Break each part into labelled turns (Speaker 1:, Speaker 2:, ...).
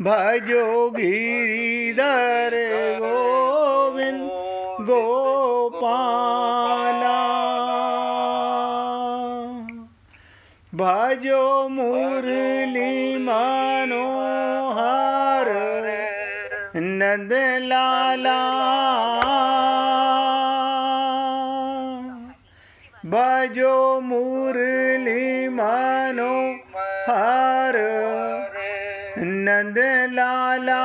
Speaker 1: भजो गिरिधर गोविंद गोपाला। भजो मुरली मनोहर नंद लाला। भजो मुरली मनोहर नंद लाला।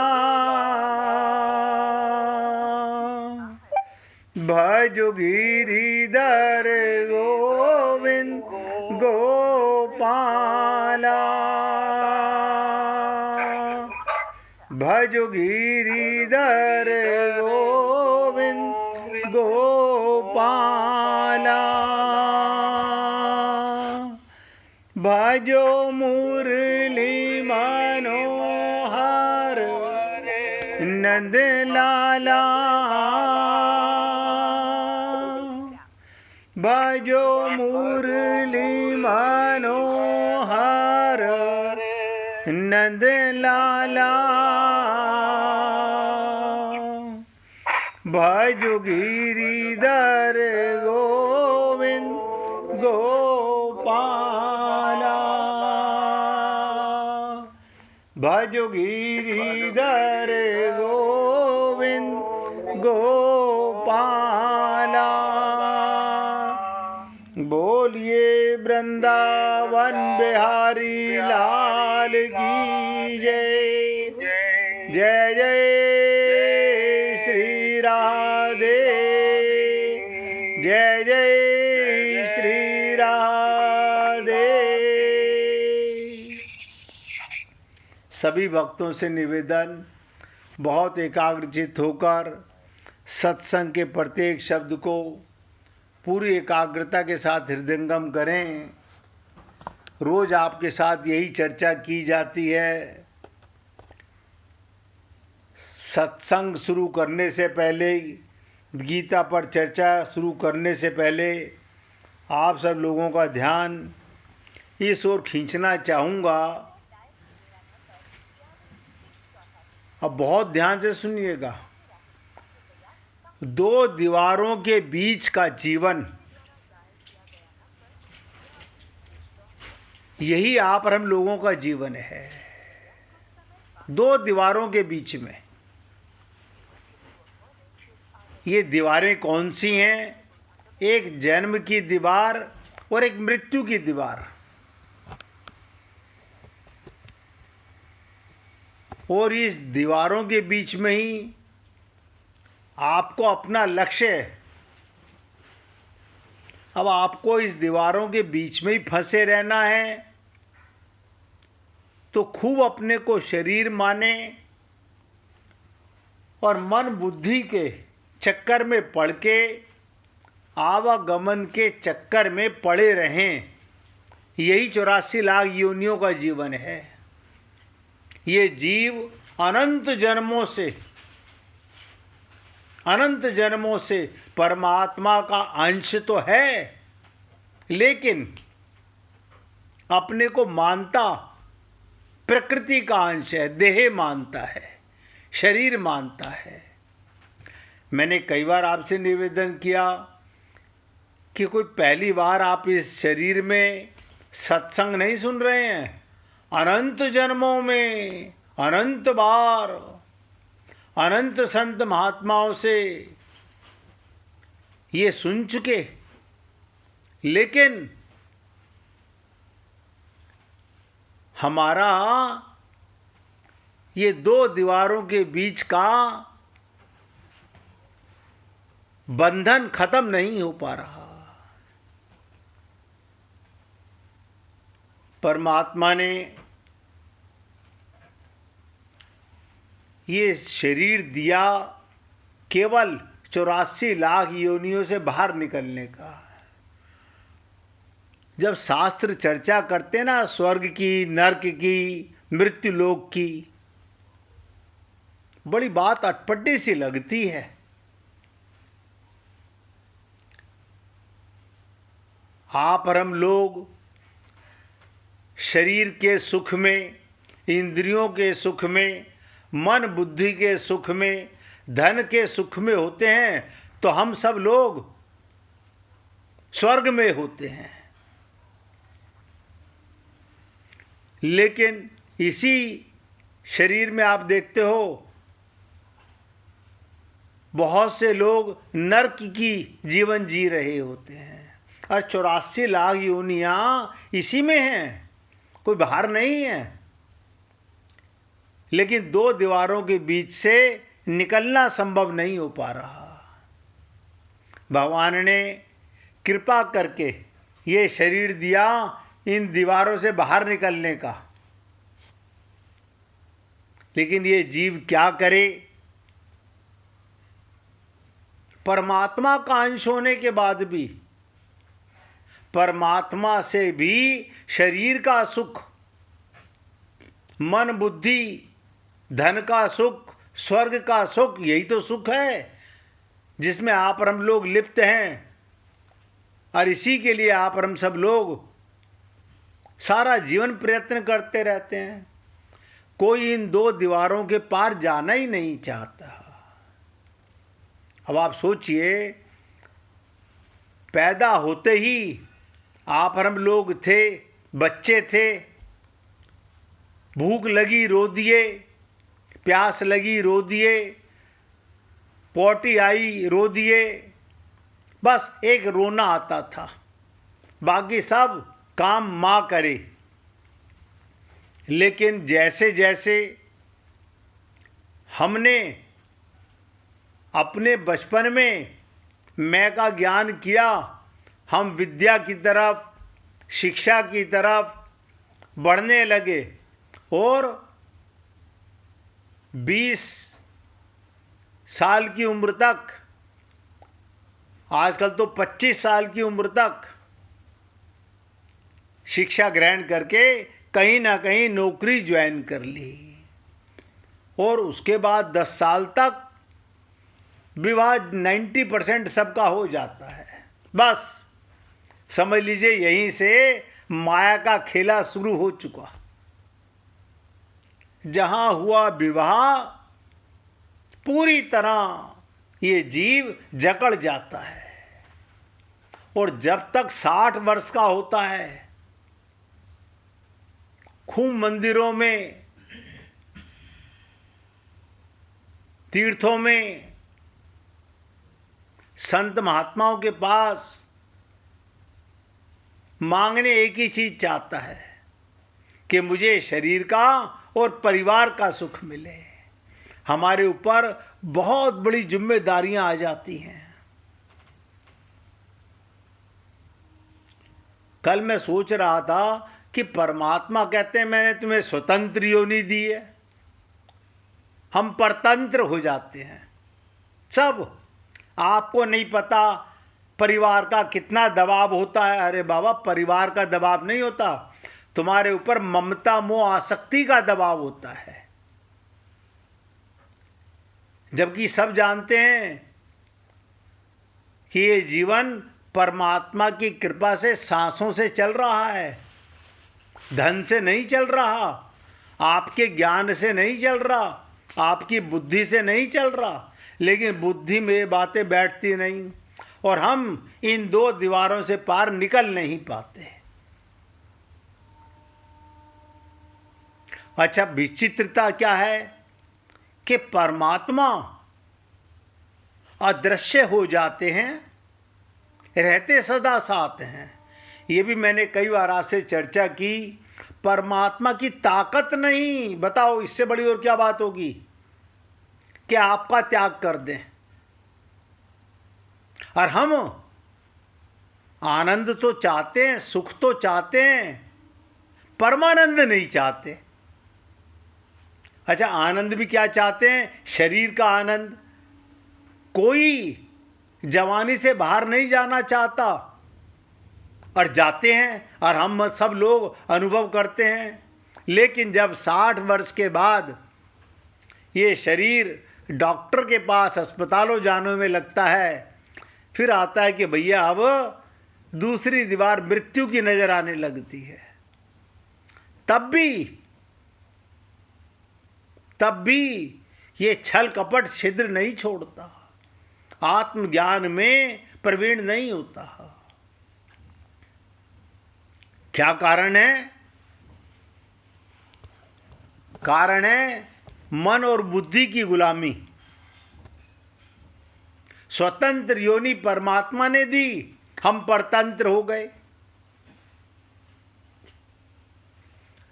Speaker 1: भजो गिरिधर गोविंद गोपाला। भजो गिरिधर गोविंद गोपाला। भजो मुरली मनोहर नंद लाला। भजो मुरली मनोहर नंद लाला। भजो गिरिधर गोविंद गोपाला। भजो गिरिधर गोविंद गोपाला। बोलिए वृंदावन बिहारी लाल की जय। जय जय श्री राधे। जय जय श्री राधे। सभी भक्तों से निवेदन, बहुत एकाग्रचित होकर सत्संग के प्रत्येक शब्द को पूरी एकाग्रता के साथ हृदयंगम करें। रोज आपके साथ यही चर्चा की जाती है। सत्संग शुरू करने से पहले, गीता पर चर्चा शुरू करने से पहले आप सब लोगों का ध्यान इस ओर खींचना चाहूँगा। अब बहुत ध्यान से सुनिएगा। दो दीवारों के बीच का जीवन, यही आप और हम लोगों का जीवन है। दो दीवारों के बीच में। ये दीवारें कौन सी हैं? एक जन्म की दीवार और एक मृत्यु की दीवार। और इस दीवारों के बीच में ही आपको अपना लक्ष्य है। अब आपको इस दीवारों के बीच में ही फंसे रहना है तो खूब अपने को शरीर माने और मन बुद्धि के चक्कर में पड़ के, आवागमन के चक्कर में पड़े रहें। यही 84 लाख योनियों का जीवन है। ये जीव अनंत जन्मों से परमात्मा का अंश तो है, लेकिन अपने को मानता प्रकृति का अंश है, देह मानता है, शरीर मानता है। मैंने कई बार आपसे निवेदन किया कि कोई पहली बार आप इस शरीर में सत्संग नहीं सुन रहे हैं। अनंत जन्मों में, अनंत बार, अनंत संत महात्माओं से ये सुन चुके, लेकिन हमारा ये दो दीवारों के बीच का बंधन खत्म नहीं हो पा रहा। परमात्मा ने ये शरीर दिया केवल 84 लाख योनियों से बाहर निकलने का। जब शास्त्र चर्चा करते ना स्वर्ग की, नर्क की, मृत्यु लोक की, बड़ी बात अटपटी सी लगती है। आप और हम लोग शरीर के सुख में इंद्रियों के सुख में, मन बुद्धि के सुख में, धन के सुख में होते हैं तो हम सब लोग स्वर्ग में होते हैं। लेकिन इसी शरीर में आप देखते हो बहुत से लोग नरक की जीवन जी रहे होते हैं और 84 लाख योनियां इसी में हैं, कोई बाहर नहीं है। लेकिन दो दीवारों के बीच से निकलना संभव नहीं हो पा रहा। भगवान ने कृपा करके ये शरीर दिया इन दीवारों से बाहर निकलने का, लेकिन ये जीव क्या करे? परमात्मा का अंश होने के बाद भी, परमात्मा से भी शरीर का सुख, मन बुद्धि, धन का सुख, स्वर्ग का सुख, यही तो सुख है जिसमें आप और हम लोग लिप्त हैं। और इसी के लिए आप और हम सब लोग सारा जीवन प्रयत्न करते रहते हैं। कोई इन दो दीवारों के पार जाना ही नहीं चाहता। अब आप सोचिए, पैदा होते ही आप और हम लोग थे, बच्चे थे, भूख लगी रो दिए, प्यास लगी रो दिए, पोटी आई रो दिए, बस एक रोना आता था, बाकी सब काम माँ करे। लेकिन जैसे जैसे हमने अपने बचपन में मैं का ज्ञान किया, हम विद्या की तरफ, शिक्षा की तरफ बढ़ने लगे और 20 साल की उम्र तक, आजकल तो 25 साल की उम्र तक शिक्षा ग्रहण करके कहीं ना कहीं नौकरी ज्वाइन कर ली और उसके बाद 10 साल तक विवाह 90% सबका हो जाता है। बस समझ लीजिए यहीं से माया का खेला शुरू हो चुका। जहां हुआ विवाह, पूरी तरह ये जीव जकड़ जाता है और जब तक 60 वर्ष का होता है, खूब मंदिरों में, तीर्थों में, संत महात्माओं के पास मांगने एक ही चीज चाहता है कि मुझे शरीर का और परिवार का सुख मिले। हमारे ऊपर बहुत बड़ी जिम्मेदारियां आ जाती हैं। कल मैं सोच रहा था कि परमात्मा कहते हैं मैंने तुम्हें स्वतंत्र योनि दी है, हम परतंत्र हो जाते हैं सब। आपको नहीं पता परिवार का कितना दबाव होता है। अरे बाबा, परिवार का दबाव नहीं होता, तुम्हारे ऊपर ममता मोह आसक्ति का दबाव होता है। जबकि सब जानते हैं कि ये जीवन परमात्मा की कृपा से सांसों से चल रहा है, धन से नहीं चल रहा, आपके ज्ञान से नहीं चल रहा, आपकी बुद्धि से नहीं चल रहा। लेकिन बुद्धि में बातें बैठती नहीं और हम इन दो दीवारों से पार निकल नहीं पाते। अच्छा, विचित्रता क्या है कि परमात्मा अदृश्य हो जाते हैं, रहते सदा साथ हैं। ये भी मैंने कई बार आपसे चर्चा की। परमात्मा की ताकत नहीं, बताओ इससे बड़ी और क्या बात होगी कि आपका त्याग कर दें। और हम आनंद तो चाहते हैं, सुख तो चाहते हैं, परमानंद नहीं चाहते। अच्छा, आनंद भी क्या चाहते हैं? शरीर का आनंद। कोई जवानी से बाहर नहीं जाना चाहता और जाते हैं और हम सब लोग अनुभव करते हैं। लेकिन जब 60 वर्ष के बाद ये शरीर डॉक्टर के पास, अस्पतालों जाने में लगता है, फिर आता है कि भैया अब दूसरी दीवार मृत्यु की नजर आने लगती है। तब भी तब भी ये छल कपट छिद्र नहीं छोड़ता, आत्मज्ञान में प्रवीण नहीं होता। क्या कारण है? कारण है मन और बुद्धि की गुलामी। स्वतंत्र योनि परमात्मा ने दी, हम परतंत्र हो गए।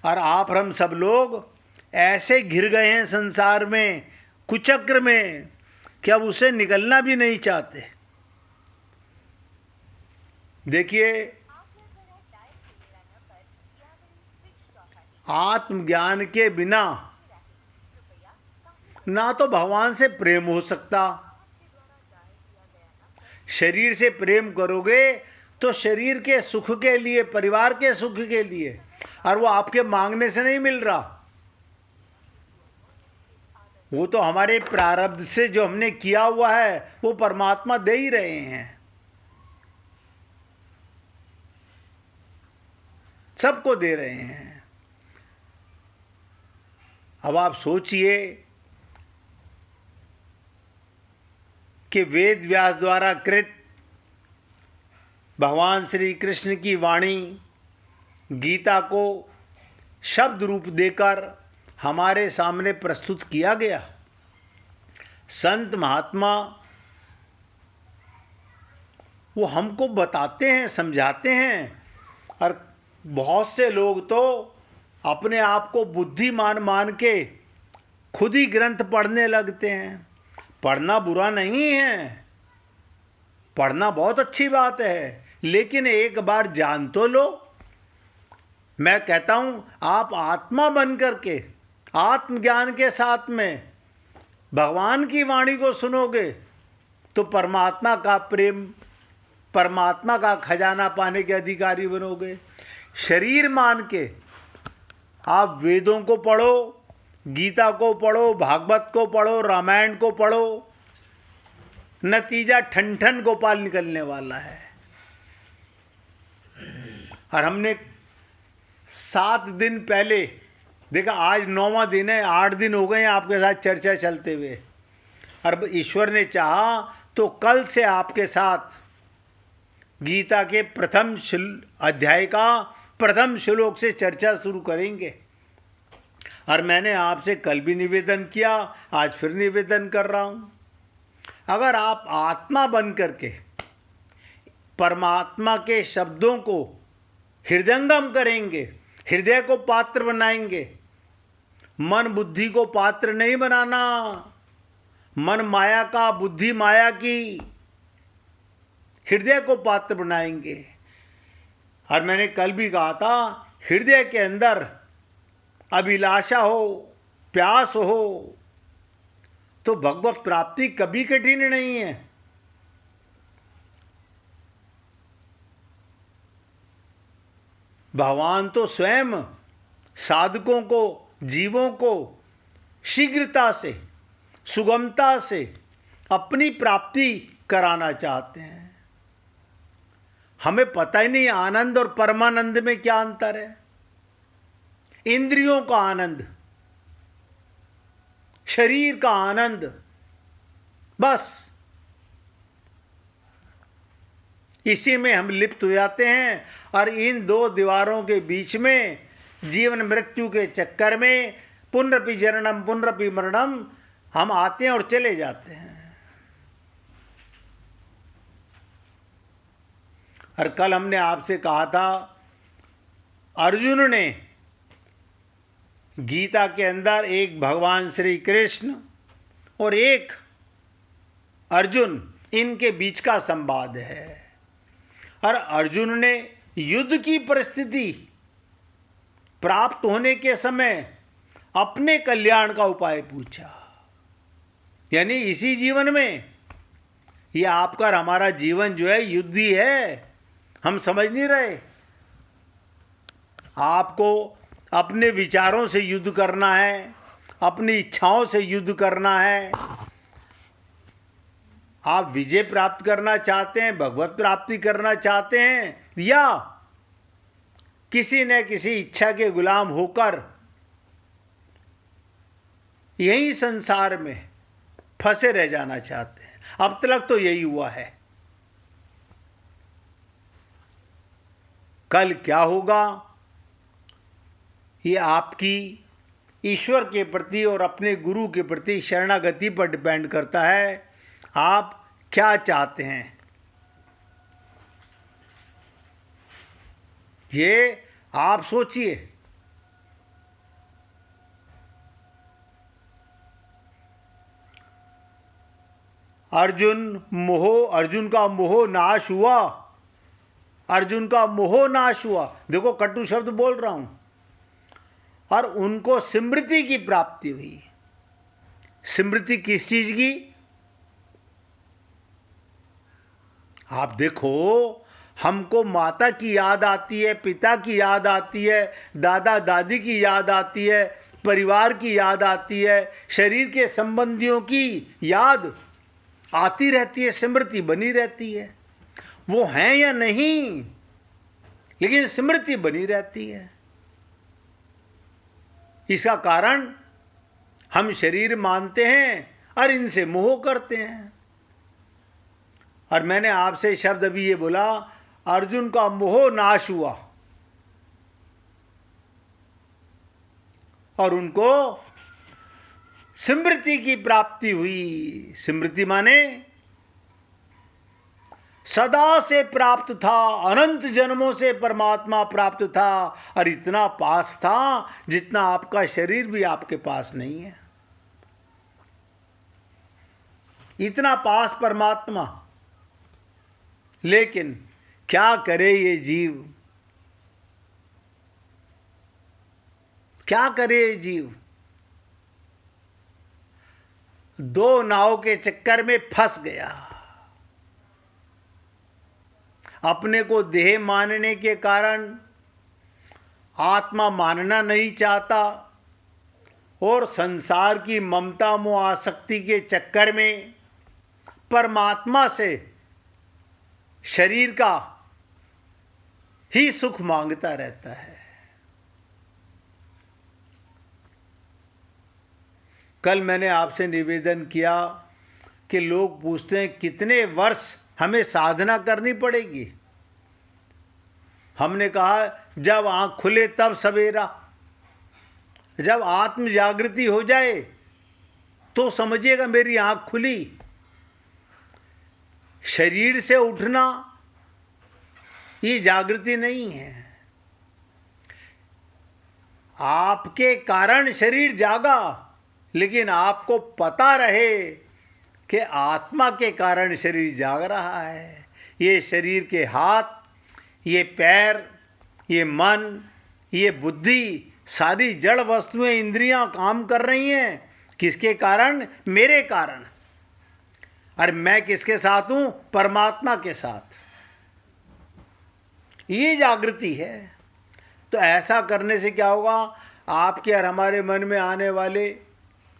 Speaker 1: और आप हम सब लोग ऐसे घिर गए हैं संसार में, कुचक्र में, कि अब उसे निकलना भी नहीं चाहते। देखिए, आत्मज्ञान के बिना ना तो भगवान से प्रेम हो सकता। शरीर से प्रेम करोगे तो शरीर के सुख के लिए, परिवार के सुख के लिए, और वो आपके मांगने से नहीं मिल रहा। वो तो हमारे प्रारब्ध से जो हमने किया हुआ है वो परमात्मा दे ही रहे हैं, सबको दे रहे हैं। अब आप सोचिए कि वेद व्यास द्वारा कृत भगवान श्री कृष्ण की वाणी गीता को शब्द रूप देकर हमारे सामने प्रस्तुत किया गया। संत महात्मा वो हमको बताते हैं, समझाते हैं, और बहुत से लोग तो अपने आप को बुद्धिमान मान के खुद ही ग्रंथ पढ़ने लगते हैं। पढ़ना बुरा नहीं है, पढ़ना बहुत अच्छी बात है, लेकिन एक बार जान तो लो। मैं कहता हूं, आप आत्मा बन करके आत्मज्ञान के साथ में भगवान की वाणी को सुनोगे तो परमात्मा का प्रेम, परमात्मा का खजाना पाने के अधिकारी बनोगे। शरीर मान के आप वेदों को पढ़ो, गीता को पढ़ो, भागवत को पढ़ो, रामायण को पढ़ो, नतीजा ठन ठन गोपाल निकलने वाला है। और हमने 7 दिन पहले देखा, आज 9वां दिन है, 8 दिन हो गए हैं आपके साथ चर्चा चलते हुए, और ईश्वर ने चाहा तो कल से आपके साथ गीता के प्रथम अध्याय का प्रथम श्लोक से चर्चा शुरू करेंगे। और मैंने आपसे कल भी निवेदन किया, आज फिर निवेदन कर रहा हूं, अगर आप आत्मा बन करके परमात्मा के शब्दों को हृदयंगम करेंगे, हृदय को पात्र बनाएंगे। मन बुद्धि को पात्र नहीं बनाना, मन माया का, बुद्धि माया की, हृदय को पात्र बनाएंगे। और मैंने कल भी कहा था, हृदय के अंदर अभिलाषा हो, प्यास हो, तो भगवत प्राप्ति कभी कठिन नहीं है। भगवान तो स्वयं साधकों को, जीवों को शीघ्रता से, सुगमता से अपनी प्राप्ति कराना चाहते हैं। हमें पता ही नहीं आनंद और परमानंद में क्या अंतर है। इंद्रियों का आनंद, शरीर का आनंद, बस इसी में हम लिप्त हो जाते हैं। और इन 2 दीवारों के बीच में जीवन मृत्यु के चक्कर में पुनरपि जननम पुनरपि मरणम हम आते हैं और चले जाते हैं। और कल हमने आपसे कहा था, अर्जुन ने गीता के अंदर एक भगवान श्री कृष्ण और एक अर्जुन, इनके बीच का संवाद है। और अर्जुन ने युद्ध की परिस्थिति प्राप्त होने के समय अपने कल्याण का उपाय पूछा। यानी इसी जीवन में, ये आपका और हमारा जीवन जो है युद्ध ही है, हम समझ नहीं रहे। आपको अपने विचारों से युद्ध करना है, अपनी इच्छाओं से युद्ध करना है। आप विजय प्राप्त करना चाहते हैं, भगवत प्राप्ति करना चाहते हैं, या किसी न किसी इच्छा के गुलाम होकर यही संसार में फंसे रह जाना चाहते हैं। अब तक तो यही हुआ है। कल क्या होगा ये आपकी ईश्वर के प्रति और अपने गुरु के प्रति शरणागति पर डिपेंड करता है। आप क्या चाहते हैं ये आप सोचिए। अर्जुन का मोह नाश हुआ। अर्जुन का मोह नाश हुआ। देखो कटु शब्द बोल रहा हूं। और उनको स्मृति की प्राप्ति हुई। स्मृति किस चीज की? आप देखो, हमको माता की याद आती है, पिता की याद आती है, दादा दादी की याद आती है, परिवार की याद आती है, शरीर के संबंधियों की याद आती रहती है, स्मृति बनी रहती है। वो हैं या नहीं, लेकिन स्मृति बनी रहती है। इसका कारण हम शरीर मानते हैं और इनसे मोह करते हैं। और मैंने आपसे शब्द अभी ये बोला, अर्जुन का मोह नाश हुआ और उनको स्मृति की प्राप्ति हुई। स्मृति माने सदा से प्राप्त था, अनंत जन्मों से परमात्मा प्राप्त था और इतना पास था जितना आपका शरीर भी आपके पास नहीं है। इतना पास परमात्मा। लेकिन क्या करे ये जीव, क्या करे ये जीव? दो नाव के चक्कर में फंस गया। अपने को देह मानने के कारण आत्मा मानना नहीं चाहता और संसार की ममता मोह आसक्ति के चक्कर में परमात्मा से शरीर का ही सुख मांगता रहता है। कल मैंने आपसे निवेदन किया कि लोग पूछते हैं कितने वर्ष हमें साधना करनी पड़ेगी। हमने कहा जब आंख खुले तब सवेरा। जब आत्म जागृति हो जाए तो समझिएगा मेरी आंख खुली। शरीर से उठना ये जागृति नहीं है। आपके कारण शरीर जागा, लेकिन आपको पता रहे कि आत्मा के कारण शरीर जाग रहा है। ये शरीर के हाथ, ये पैर, ये मन, ये बुद्धि, सारी जड़ वस्तुएं, इंद्रियां काम कर रही हैं। किसके कारण? मेरे कारण। और मैं किसके साथ हूं? परमात्मा के साथ। ये जागृति है। तो ऐसा करने से क्या होगा? आपके और हमारे मन में आने वाले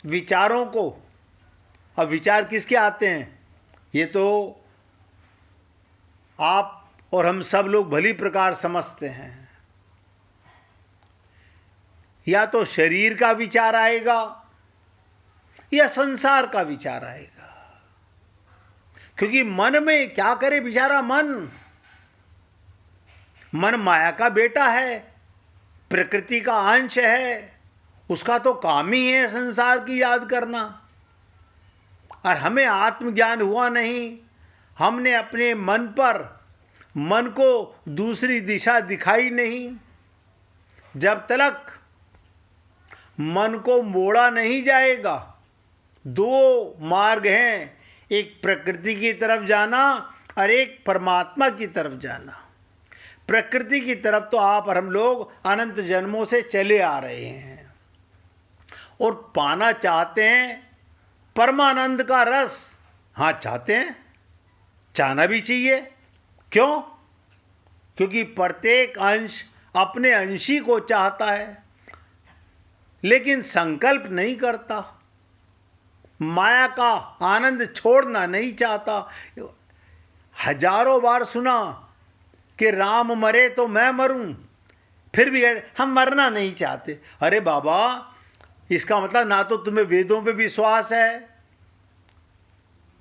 Speaker 1: विचारों को, अब विचार किसके आते हैं? ये तो आप और हम सब लोग भली प्रकार समझते हैं। या तो शरीर का विचार आएगा या संसार का विचार आएगा। क्योंकि मन में क्या करे बेचारा मन माया का बेटा है, प्रकृति का अंश है। उसका तो काम ही है संसार की याद करना। और हमें आत्मज्ञान हुआ नहीं। हमने अपने मन को दूसरी दिशा दिखाई नहीं। जब तक मन को मोड़ा नहीं जाएगा। दो मार्ग हैं, एक प्रकृति की तरफ जाना और एक परमात्मा की तरफ जाना। प्रकृति की तरफ तो आप और हम लोग अनंत जन्मों से चले आ रहे हैं और पाना चाहते हैं परमानंद का रस। हाँ चाहते हैं, चाहना भी चाहिए। क्यों? क्योंकि प्रत्येक अंश अपने अंशी को चाहता है, लेकिन संकल्प नहीं करता। माया का आनंद छोड़ना नहीं चाहता। हजारों बार सुना कि राम मरे तो मैं मरूं, फिर भी हम मरना नहीं चाहते। अरे बाबा, इसका मतलब ना तो तुम्हें वेदों पे विश्वास है,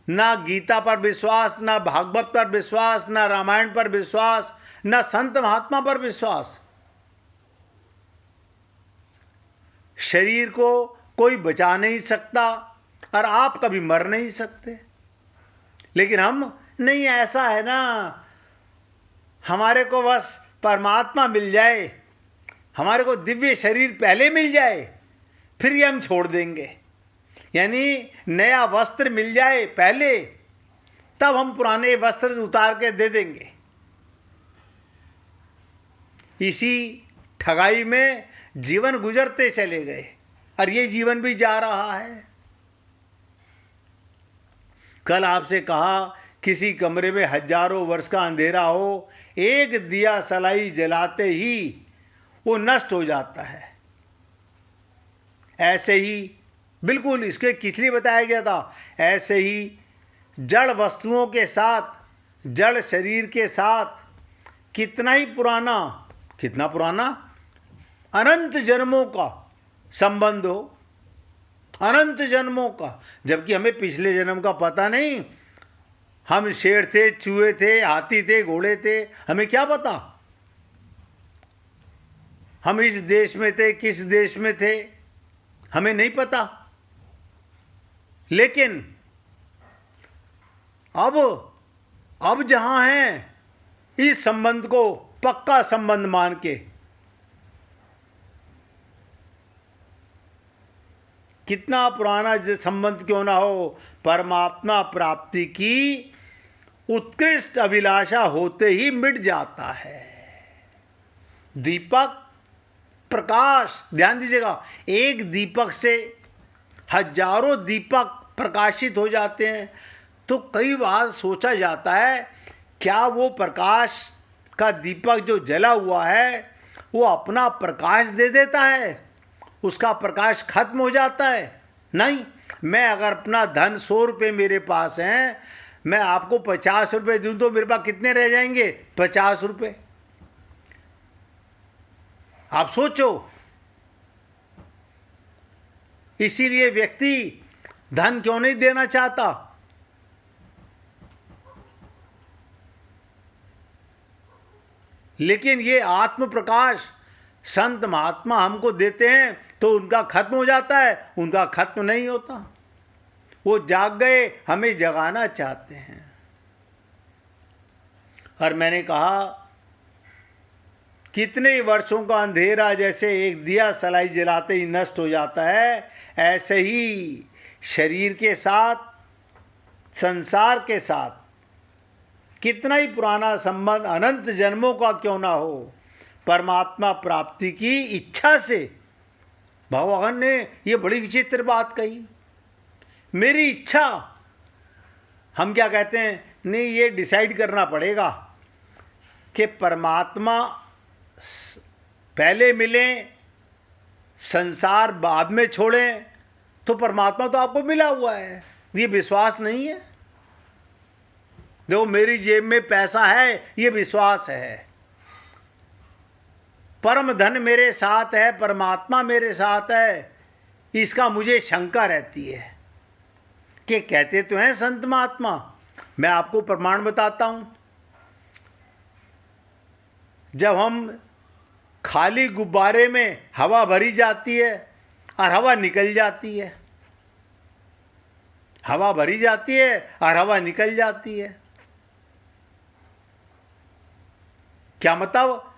Speaker 1: ना गीता पर विश्वास, ना भागवत पर विश्वास, ना रामायण पर विश्वास, ना संत महात्मा पर विश्वास। शरीर को कोई बचा नहीं सकता और आप कभी मर नहीं सकते। लेकिन हम नहीं, ऐसा है ना, हमारे को बस परमात्मा मिल जाए, हमारे को दिव्य शरीर पहले मिल जाए, फिर ये हम छोड़ देंगे। यानी नया वस्त्र मिल जाए पहले, तब हम पुराने वस्त्र उतार के दे देंगे। इसी ठगाई में जीवन गुजरते चले गए और ये जीवन भी जा रहा है। कल आपसे कहा, किसी कमरे में हजारों वर्ष का अंधेरा हो, एक दिया सलाई जलाते ही वो नष्ट हो जाता है। ऐसे ही बिल्कुल इसके किसलिए बताया गया था, ऐसे ही जड़ वस्तुओं के साथ, जड़ शरीर के साथ कितना पुराना अनंत जन्मों का संबंध हो, अनंत जन्मों का। जबकि हमें पिछले जन्म का पता नहीं, हम शेर थे, चूहे थे, हाथी थे, घोड़े थे, हमें क्या पता हम इस देश में थे, किस देश में थे, हमें नहीं पता। लेकिन अब जहां हैं, इस संबंध को पक्का संबंध मान के, कितना पुराना संबंध क्यों ना हो, परमात्मा प्राप्ति की उत्कृष्ट अभिलाषा होते ही मिट जाता है। दीपक प्रकाश, ध्यान दीजिएगा, एक दीपक से हजारों दीपक प्रकाशित हो जाते हैं। तो कई बार सोचा जाता है, क्या वो प्रकाश का दीपक जो जला हुआ है वो अपना प्रकाश दे देता है, उसका प्रकाश खत्म हो जाता है? नहीं। मैं अगर अपना धन 100 रुपये मेरे पास हैं, मैं आपको 50 रुपये दूं तो मेरे पास कितने रह जाएंगे? 50 रुपये। आप सोचो। इसीलिए व्यक्ति धन क्यों नहीं देना चाहता? लेकिन ये आत्म प्रकाश संत महात्मा हमको देते हैं तो उनका खत्म हो जाता है, उनका खत्म नहीं होता। वो जाग गए, हमें जगाना चाहते हैं। और मैंने कहा, कितने वर्षों का अंधेरा जैसे एक दिया सलाई जलाते ही नष्ट हो जाता है, ऐसे ही शरीर के साथ, संसार के साथ कितना ही पुराना संबंध अनंत जन्मों का क्यों ना हो, परमात्मा प्राप्ति की इच्छा से, भगवान ने ये बड़ी विचित्र बात कही, मेरी इच्छा। हम क्या कहते हैं, नहीं, ये डिसाइड करना पड़ेगा कि परमात्मा पहले मिलें, संसार बाद में छोड़ें। तो परमात्मा तो आपको मिला हुआ है, ये विश्वास नहीं है। देखो, मेरी जेब में पैसा है, ये विश्वास है। परम धन मेरे साथ है, परमात्मा मेरे साथ है, इसका मुझे शंका रहती है कि कहते तो हैं संत महात्मा। मैं आपको प्रमाण बताता हूं। जब हम खाली गुब्बारे में हवा भरी जाती है और हवा निकल जाती है, हवा भरी जाती है और हवा निकल जाती है, क्या मतलब?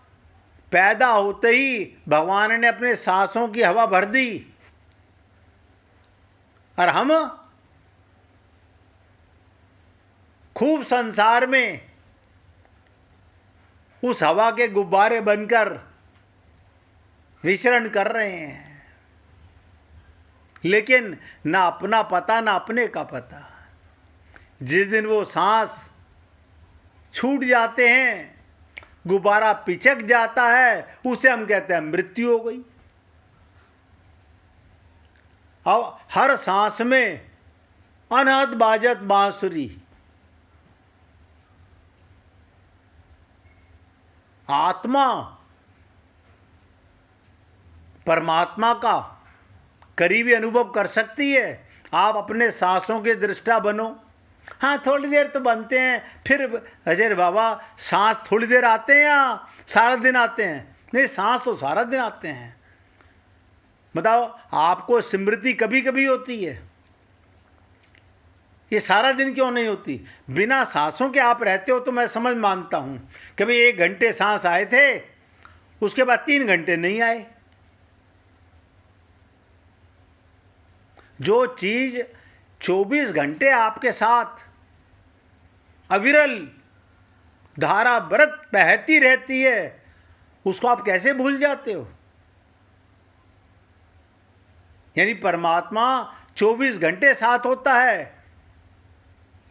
Speaker 1: पैदा होते ही भगवान ने अपने सांसों की हवा भर दी और हम खूब संसार में उस हवा के गुब्बारे बनकर विचरण कर रहे हैं। लेकिन ना अपना पता, ना अपने का पता। जिस दिन वो सांस छूट जाते हैं, गुब्बारा पिचक जाता है, उसे हम कहते हैं मृत्यु हो गई। अब हर सांस में अनहद बाजत बांसुरी, आत्मा परमात्मा का करीबी अनुभव कर सकती है। आप अपने सांसों के दृष्टा बनो। हाँ, थोड़ी देर तो बनते हैं, फिर अजय बाबा सांस थोड़ी देर आते हैं या सारा दिन आते हैं? नहीं, सांस तो सारा दिन आते हैं। बताओ, आपको स्मृति कभी कभी होती है, ये सारा दिन क्यों नहीं होती? बिना सांसों के आप रहते हो तो मैं समझ मानता हूं। कभी 1 घंटे सांस आए थे, उसके बाद 3 घंटे नहीं आए। जो चीज 24 घंटे आपके साथ अविरल धारा व्रत बहती रहती है, उसको आप कैसे भूल जाते हो? यानी परमात्मा 24 घंटे साथ होता है,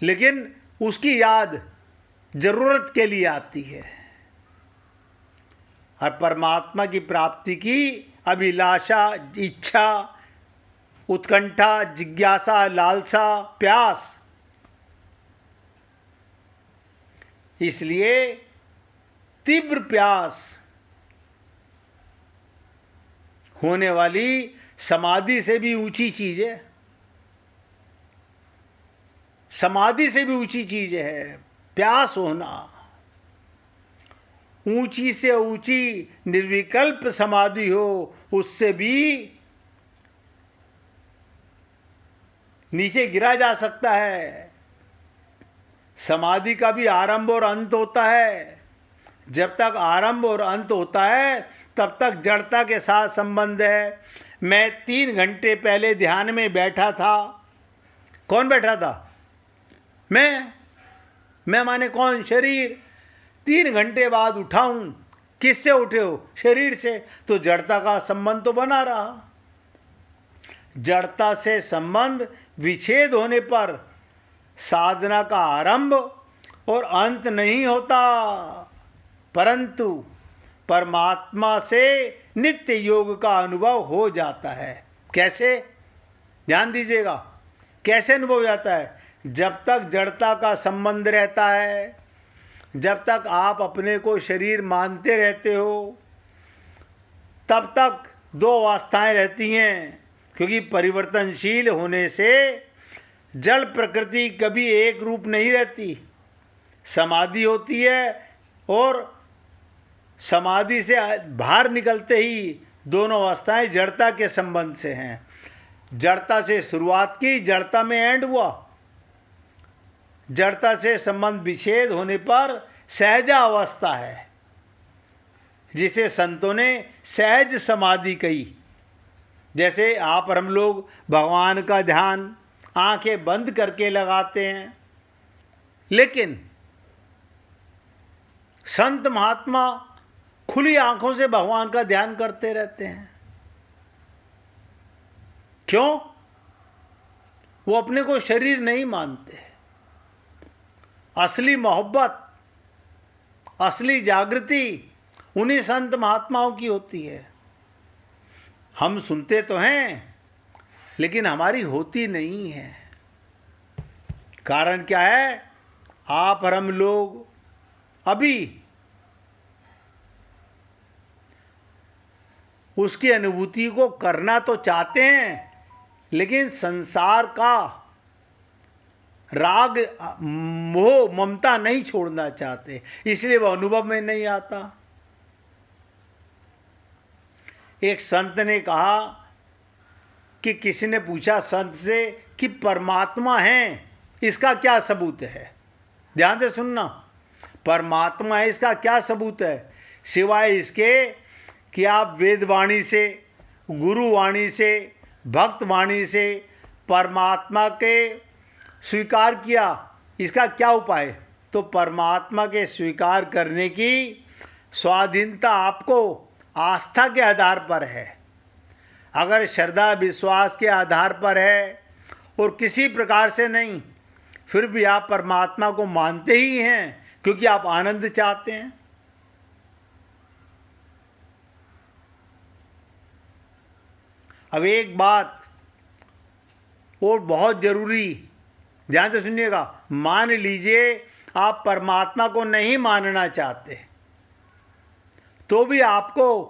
Speaker 1: लेकिन उसकी याद जरूरत के लिए आती है। और परमात्मा की प्राप्ति की अभिलाषा, इच्छा, उत्कंठा, जिज्ञासा, लालसा, प्यास, इसलिए तीव्र प्यास होने वाली समाधि से भी ऊंची चीज है। समाधि से भी ऊंची चीज है प्यास होना। ऊंची से ऊंची निर्विकल्प समाधि हो, उससे भी नीचे गिरा जा सकता है। समाधि का भी आरंभ और अंत होता है। जब तक आरंभ और अंत होता है, तब तक जड़ता के साथ संबंध है। मैं 3 घंटे पहले ध्यान में बैठा था। कौन बैठा था? मैं माने कौन? शरीर। 3 घंटे बाद उठा हूं। किससे उठे हो? शरीर से। तो जड़ता का संबंध तो बना रहा। जड़ता से संबंध विच्छेद होने पर साधना का आरंभ और अंत नहीं होता, परंतु परमात्मा से नित्य योग का अनुभव हो जाता है। कैसे? ध्यान दीजिएगा, कैसे अनुभव जाता है? जब तक जड़ता का संबंध रहता है, जब तक आप अपने को शरीर मानते रहते हो, तब तक 2 अवस्थाएं रहती हैं। क्योंकि परिवर्तनशील होने से जड़ प्रकृति कभी एक रूप नहीं रहती। समाधि होती है और समाधि से बाहर निकलते ही दोनों अवस्थाएं जड़ता के संबंध से हैं। जड़ता से शुरुआत की, जड़ता में एंड हुआ। जड़ता से संबंध विच्छेद होने पर सहजा अवस्था है, जिसे संतों ने सहज समाधि कही। जैसे आप और हम लोग भगवान का ध्यान आंखें बंद करके लगाते हैं, लेकिन संत महात्मा खुली आंखों से भगवान का ध्यान करते रहते हैं। क्यों? वो अपने को शरीर नहीं मानते। असली मोहब्बत, असली जागृति उन्हीं संत महात्माओं की होती है। हम सुनते तो हैं, लेकिन हमारी होती नहीं है। कारण क्या है? आप और हम लोग अभी उसकी अनुभूति को करना तो चाहते हैं, लेकिन संसार का राग, मोह, ममता नहीं छोड़ना चाहते, इसलिए वह अनुभव में नहीं आता। एक संत ने कहा कि किसी ने पूछा संत से कि परमात्मा है, इसका क्या सबूत है? ध्यान से सुनना। परमात्मा है, इसका क्या सबूत है? सिवाय इसके कि आप वेदवाणी से, गुरुवाणी से, भक्तवाणी से परमात्मा के स्वीकार किया, इसका क्या उपाय? तो परमात्मा के स्वीकार करने की स्वाधीनता आपको आस्था के आधार पर है। अगर श्रद्धा विश्वास के आधार पर है और किसी प्रकार से नहीं, फिर भी आप परमात्मा को मानते ही हैं, क्योंकि आप आनंद चाहते हैं। अब एक बात और बहुत जरूरी, ध्यान से सुनिएगा। मान लीजिए आप परमात्मा को नहीं मानना चाहते, तो भी आपको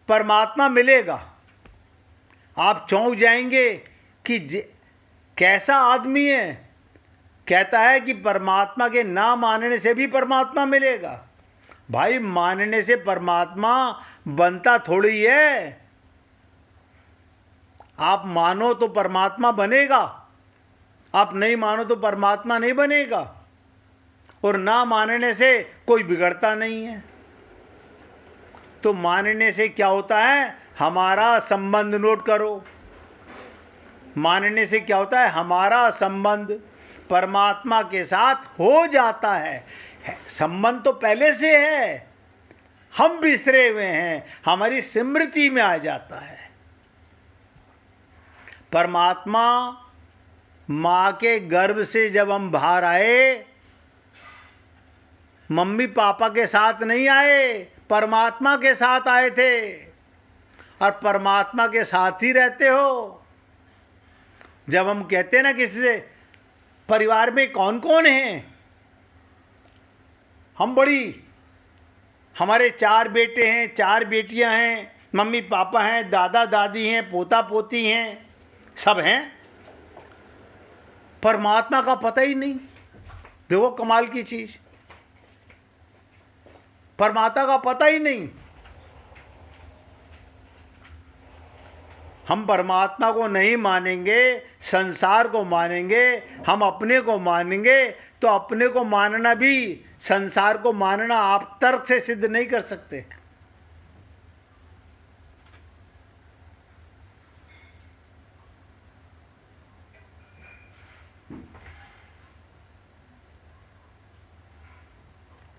Speaker 1: परमात्मा मिलेगा। आप चौंक जाएंगे कि कैसा आदमी है, कहता है कि परमात्मा के ना मानने से भी परमात्मा मिलेगा। भाई मानने से परमात्मा बनता थोड़ी है। आप मानो तो परमात्मा बनेगा, आप नहीं मानो तो परमात्मा नहीं बनेगा। और ना मानने से कोई बिगड़ता नहीं है। तो मानने से क्या होता है, हमारा संबंध नोट करो, मानने से क्या होता है, हमारा संबंध परमात्मा के साथ हो जाता है। संबंध तो पहले से है, हम बिसरे हुए हैं, हमारी स्मृति में आ जाता है। परमात्मा माँ के गर्भ से जब हम बाहर आए, मम्मी पापा के साथ नहीं आए, परमात्मा के साथ आए थे। और परमात्मा के साथ ही रहते हो। जब हम कहते हैं ना किसी से, परिवार में कौन कौन है, हमारे 4 बेटे हैं, 4 बेटियां हैं, मम्मी पापा हैं, दादा दादी हैं, पोता पोती हैं, सब हैं। परमात्मा का पता ही नहीं। देखो कमाल की चीज, परमात्मा का पता ही नहीं। हम परमात्मा को नहीं मानेंगे, संसार को मानेंगे, हम अपने को मानेंगे, तो अपने को मानना भी, संसार को मानना आप तर्क से सिद्ध नहीं कर सकते।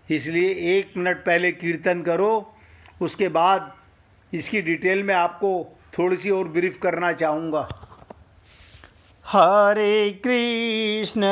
Speaker 1: इसलिए 1 मिनट पहले कीर्तन करो, उसके बाद इसकी डिटेल में आपको थोड़ी सी और ब्रीफ करना चाहूँगा। हरे कृष्ण